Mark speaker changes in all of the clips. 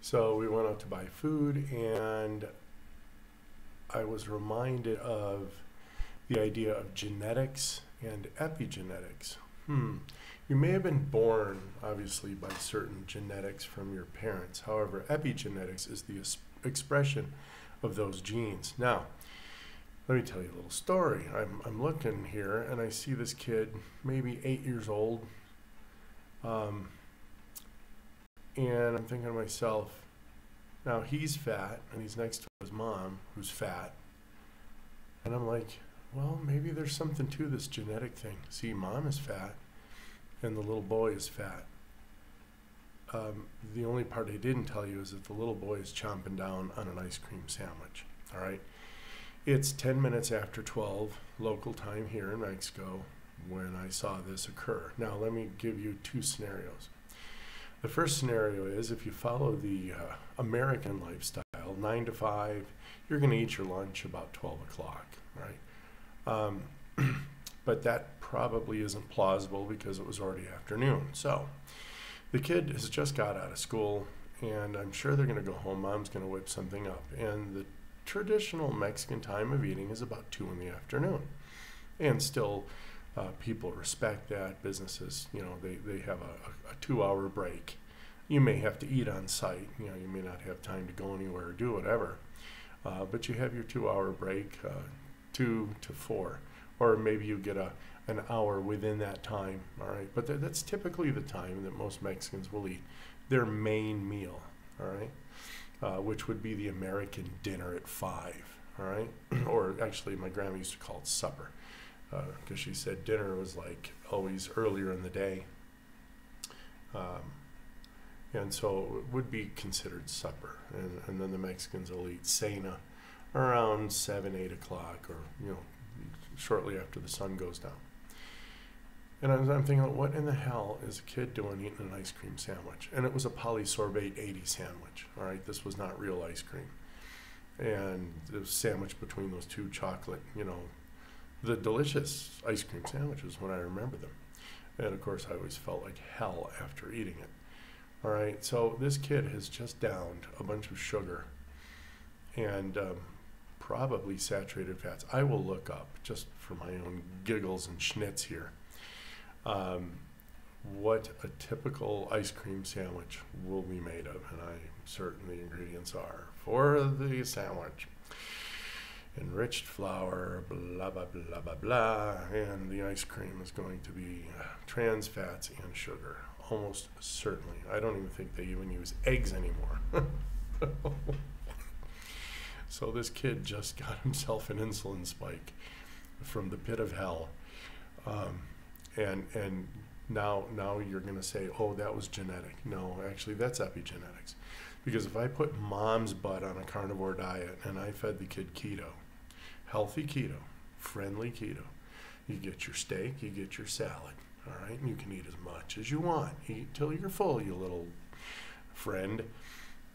Speaker 1: So we went out to buy food, and I was reminded of the idea of genetics and epigenetics. You may have been born, obviously, by certain genetics from your parents. However, epigenetics is the expression of those genes. Now, let me tell you a little story. I'm looking here, and I see this kid, maybe 8 years old, and I'm thinking to myself, now he's fat, and he's next to his mom, who's fat, and I'm like, well, maybe there's something to this genetic thing. See, mom is fat, and the little boy is fat. The only part I didn't tell you is that the little boy is chomping down on an ice cream sandwich, all right? It's 10 minutes after 12 local time here in Mexico when I saw this occur. Now, let me give you two scenarios. The first scenario is if you follow the American lifestyle, 9 to 5, you're going to eat your lunch about 12 o'clock, right? But that probably isn't plausible because it was already afternoon. So the kid has just got out of school, and I'm sure they're going to go home. Mom's going to whip something up. And the traditional Mexican time of eating is about 2 in the afternoon. And still, people respect that. Businesses, they have a 2-hour break. You may have to eat on site. You may not have time to go anywhere or do whatever. But you have your 2-hour break, 2 to 4. Or maybe you get an hour within that time, all right? But that's typically the time that most Mexicans will eat their main meal, all right? Which would be the American dinner at 5, all right? Or actually, my grandma used to call it supper, because she said dinner was like always earlier in the day. And so it would be considered supper. And then the Mexicans will eat cena around 7, 8 o'clock, or, shortly after the sun goes down. And I'm thinking, what in the hell is a kid doing eating an ice cream sandwich? And it was a polysorbate 80 sandwich, all right? This was not real ice cream. And it was sandwiched between those two chocolate, the delicious ice cream sandwiches when I remember them. And of course, I always felt like hell after eating it. All right, so this kid has just downed a bunch of sugar and probably saturated fats. I will look up, just for my own giggles and schnitz here, what a typical ice cream sandwich will be made of. And I'm certain the ingredients are for the sandwich: enriched flour, blah, blah, blah, blah, blah, and the ice cream is going to be trans fats and sugar. Almost certainly. I don't even think they even use eggs anymore. So this kid just got himself an insulin spike from the pit of hell. And now you're going to say, oh, that was genetic. No, actually, that's epigenetics. Because if I put mom's butt on a carnivore diet and I fed the kid keto, healthy keto, friendly keto, you get your steak, you get your salad, all right? And you can eat as much as you want. Eat till you're full, you little friend.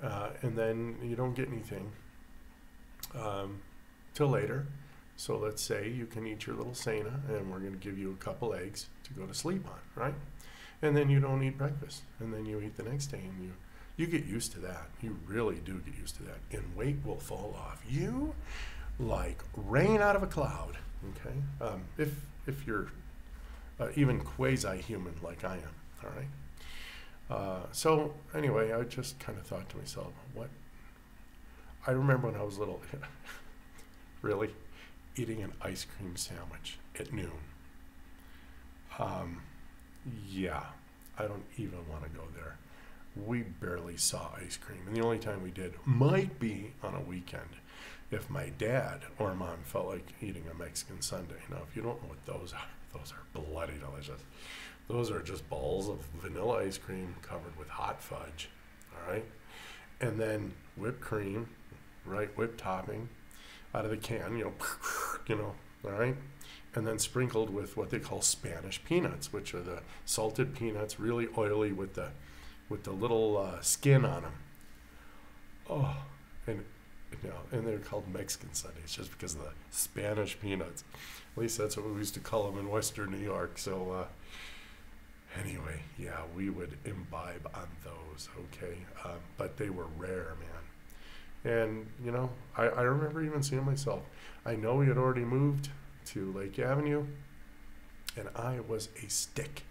Speaker 1: And then you don't get anything till later. So let's say you can eat your little cena, and we're going to give you a couple eggs to go to sleep on, right? And then you don't eat breakfast, and then you eat the next day, and you get used to that. You really do get used to that, and weight will fall off you like rain out of a cloud. Okay, if you're even quasi-human like I am, all right. So anyway, I just kind of thought to myself, what? I remember when I was little, really, eating an ice cream sandwich at noon. Yeah, I don't even want to go there. We barely saw ice cream, and the only time we did might be on a weekend if my dad or mom felt like eating a Mexican sundae. Now, if you don't know what those are bloody delicious. Those are just balls of vanilla ice cream covered with hot fudge, all right? And then whipped cream, right, whipped topping out of the can, all right? And then sprinkled with what they call Spanish peanuts, which are the salted peanuts, really oily with the little skin on them. Oh, and they're called Mexican sundaes just because of the Spanish peanuts. At least that's what we used to call them in Western New York. So Anyway, yeah, we would imbibe on those, okay? But they were rare, man. And, you know, I remember even seeing myself. I know we had already moved to Lake Avenue, and I was a stick,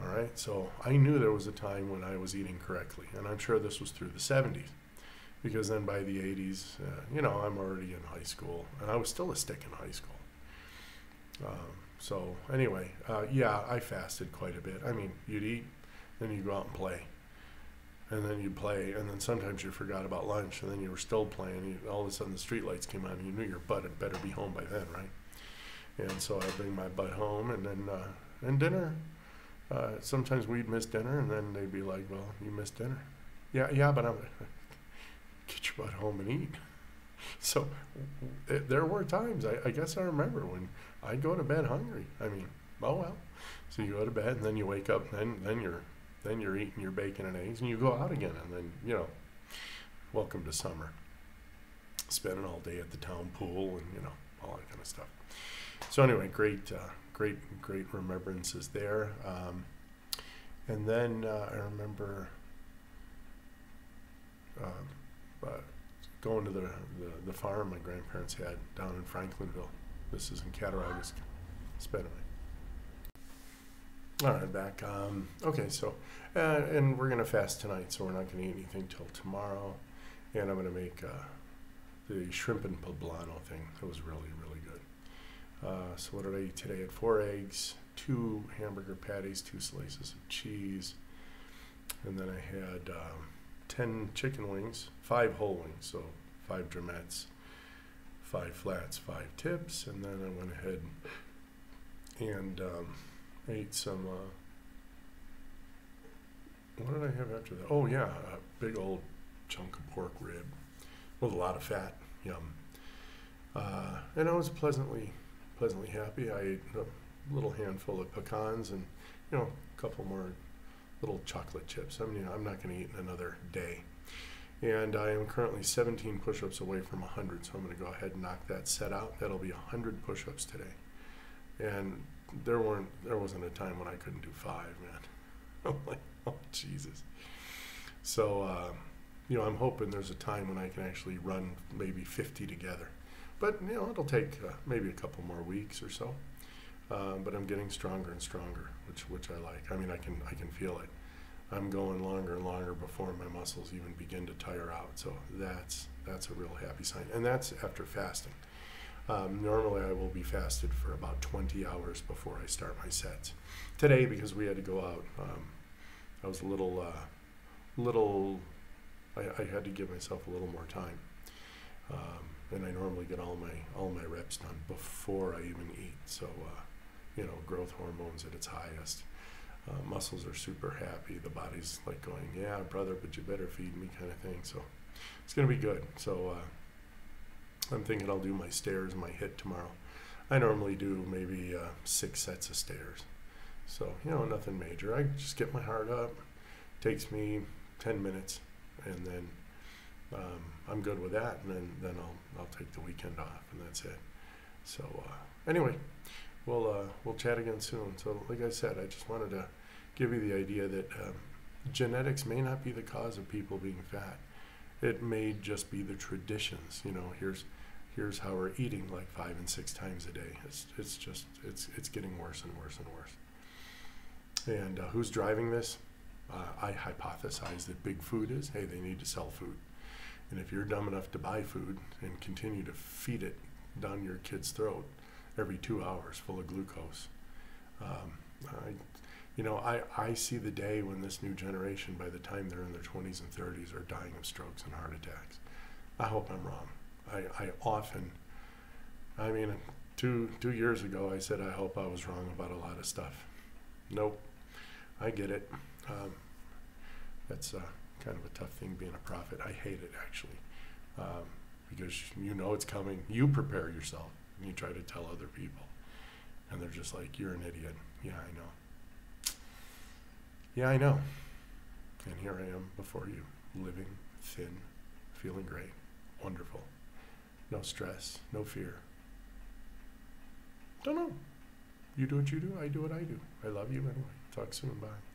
Speaker 1: all right? So I knew there was a time when I was eating correctly, and I'm sure this was through the 70s, because then by the 80s, you know, I'm already in high school, and I was still a stick in high school. So anyway, yeah, I fasted quite a bit. I mean, you'd eat, then you'd go out and play, and then you'd play, and then sometimes you forgot about lunch, and then you were still playing. All of a sudden, the street lights came on, and you knew your butt had better be home by then, right? And so I'd bring my butt home, and then and dinner. Sometimes we'd miss dinner, and then they'd be like, "Well, you missed dinner." Yeah, but I'm get your butt home and eat. So there were times, I guess I remember when I'd go to bed hungry. I mean, oh well. So you go to bed and then you wake up and then you're eating your bacon and eggs and you go out again and then, you know, welcome to summer. Spending all day at the town pool and, you know, all that kind of stuff. So anyway, great remembrances there. And then I remember going to the farm my grandparents had down in Franklinville. This is in Cattaraugus, Spenaway. All right, back. Okay, so, and we're going to fast tonight, so we're not going to eat anything till tomorrow. And I'm going to make the shrimp and poblano thing. That was really, really good. So what did I eat today? I had 4 eggs, 2 hamburger patties, 2 slices of cheese, and then I had 10 chicken wings, 5 whole wings, so 5 drumettes, 5 flats, 5 tips, and then I went ahead and ate some, what did I have after that? Oh yeah, a big old chunk of pork rib with a lot of fat, yum. And I was pleasantly happy. I ate a little handful of pecans and, you know, a couple more little chocolate chips. I mean, I'm not going to eat in another day. And I am currently 17 push-ups away from 100, so I'm going to go ahead and knock that set out. That'll be 100 push-ups today. And there wasn't a time when I couldn't do 5, man. I'm like, oh, Jesus. So, you know, I'm hoping there's a time when I can actually run maybe 50 together. But, you know, it'll take maybe a couple more weeks or so. But I'm getting stronger and stronger, which I like. I mean, I can feel it. I'm going longer and longer before my muscles even begin to tire out. So that's a real happy sign. And that's after fasting. Normally I will be fasted for about 20 hours before I start my sets. Today, because we had to go out, I was a little, I had to give myself a little more time. And I normally get all my reps done before I even eat. So, you know, growth hormones at its highest. Muscles are super happy. The body's like going, yeah, brother, but you better feed me kind of thing. So it's going to be good. So I'm thinking I'll do my stairs and my HIIT tomorrow. I normally do maybe 6 sets of stairs. So, you know, nothing major. I just get my heart up. Takes me 10 minutes. And then I'm good with that. And then I'll take the weekend off. And that's it. So anyway, we'll chat again soon. So like I said, I just wanted to give you the idea that genetics may not be the cause of people being fat. It may just be the traditions. You know, here's how we're eating like 5 and 6 times a day. It's getting worse and worse and worse. And who's driving this? I hypothesize that big food is. Hey, they need to sell food. And if you're dumb enough to buy food and continue to feed it down your kid's throat every 2 hours full of glucose, I see the day when this new generation, by the time they're in their 20s and 30s, are dying of strokes and heart attacks. I hope I'm wrong. I mean, 2 years ago I said I hope I was wrong about a lot of stuff. Nope, I get it. That's kind of a tough thing being a prophet. I hate it, actually, because you know it's coming. You prepare yourself and you try to tell other people, and they're just like, you're an idiot. Yeah, I know. Yeah, I know. And here I am before you, living, thin, feeling great, wonderful. No stress, no fear. Don't know. You do what you do, I do what I do. I love you anyway. Talk soon. Bye.